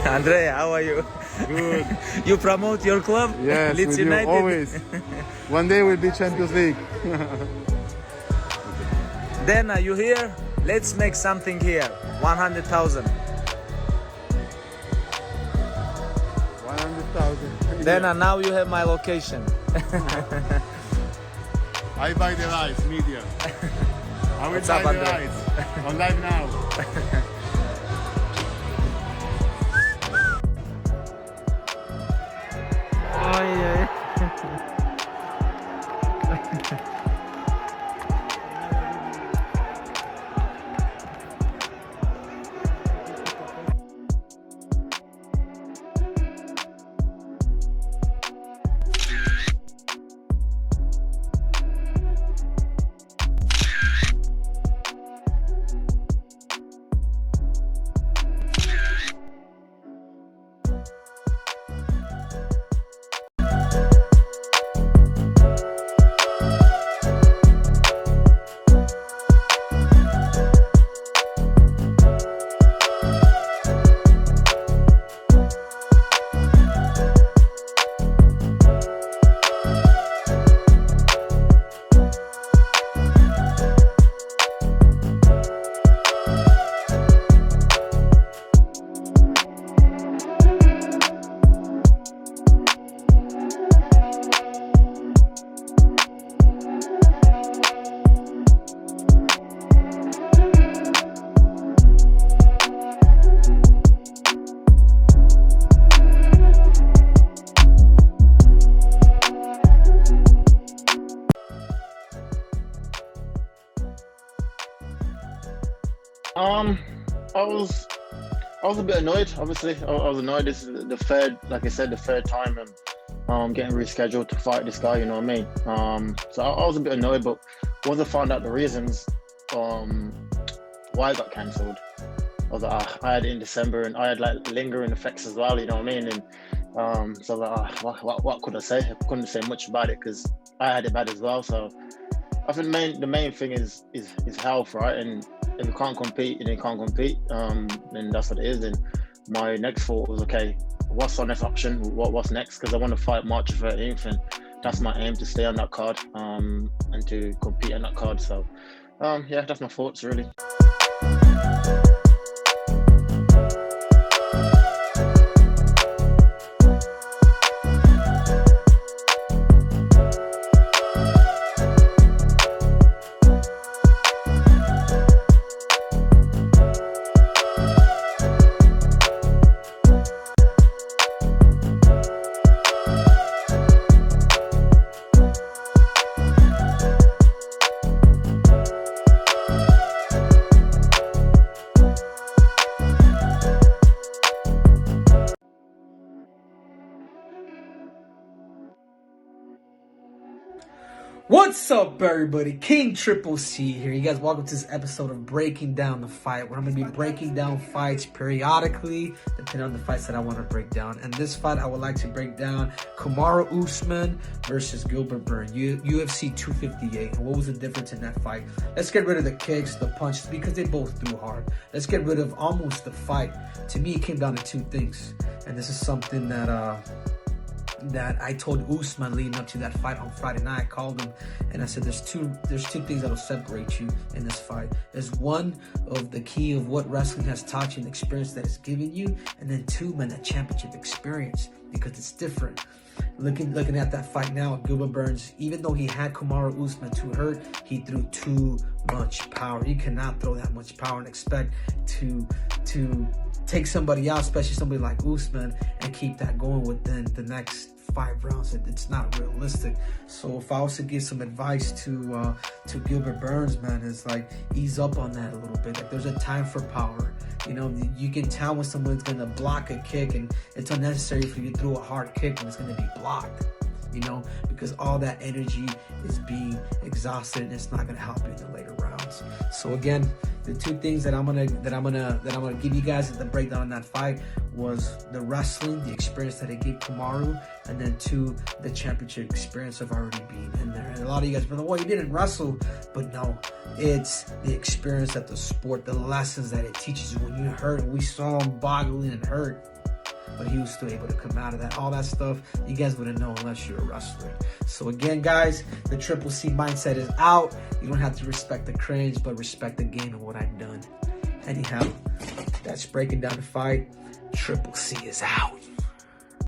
Andrea, how are you? Good. You promote your club? Yes, Leeds with you, United? always. One day we'll be Champions League. Then are you here? Let's make something here. 100,000. 100,000. Then now you have my location. I buy the rights, media. I will What's buy up, the Andrea? rights. On live now. Oh yeah. I was a bit annoyed. Obviously, I was annoyed. This is the third, like I said, the third time I'm getting rescheduled to fight this guy. You know what I mean? So I was a bit annoyed, but once I found out the reasons why I got cancelled, I was like, I had it in December, and I had like lingering effects as well. You know what I mean? And so I was like, what could I say? I couldn't say much about it because I had it bad as well. So I think the main thing is health, right? And if you can't compete, then you can't compete. Then that's what it is. And my next thought was, okay, what's our next option? What's next? Because I want to fight March 13th, and that's my aim, to stay on that card and to compete on that card. So yeah, that's my thoughts really. What's up, everybody? King Triple C here. You guys, welcome to this episode of Breaking Down the Fight, where I'm going to be breaking down fights periodically, depending on the fights that I want to break down. And this fight, I would like to break down Kamaru Usman versus Gilbert, UFC 258. And what was the difference in that fight? Let's get rid of the kicks, the punches, because they both threw hard. Let's get rid of almost the fight. To me, it came down to two things. And this is something that I told Usman leading up to that fight on Friday night. I called him and I said, there's two things that'll separate you in this fight. There's one of the key of what wrestling has taught you and the experience that it's given you, and then two, man, that championship experience, because it's different. Looking at that fight now, Gilbert Burns, even though he had Kamaru Usman to hurt, he threw too much power. You cannot throw that much power and expect to take somebody out, especially somebody like Usman, and keep that going within the next 5 rounds. It's not realistic. So if I was to give some advice to Gilbert Burns, man, it's like ease up on that a little bit. Like, there's a time for power. You know, you can tell when someone's gonna block a kick, and it's unnecessary for you to throw a hard kick and it's gonna be blocked. You know, because all that energy is being exhausted and it's not gonna help you in the later rounds. experience. So again, the two things that I'm gonna give you guys at the breakdown on that fight was the wrestling, the experience that it gave Kamaru, and then two, the championship experience of already being in there. And a lot of you guys brother, well, you didn't wrestle, but no, it's the experience that the sport, the lessons that it teaches you when you hurt. We saw him boggling and hurt, but he was still able to come out of that. All that stuff, you guys wouldn't know unless you're a wrestler. So again, guys, the Triple C mindset is out. You don't have to respect the cringe, but respect the game and what I've done. Anyhow, that's breaking down the fight. Triple C is out.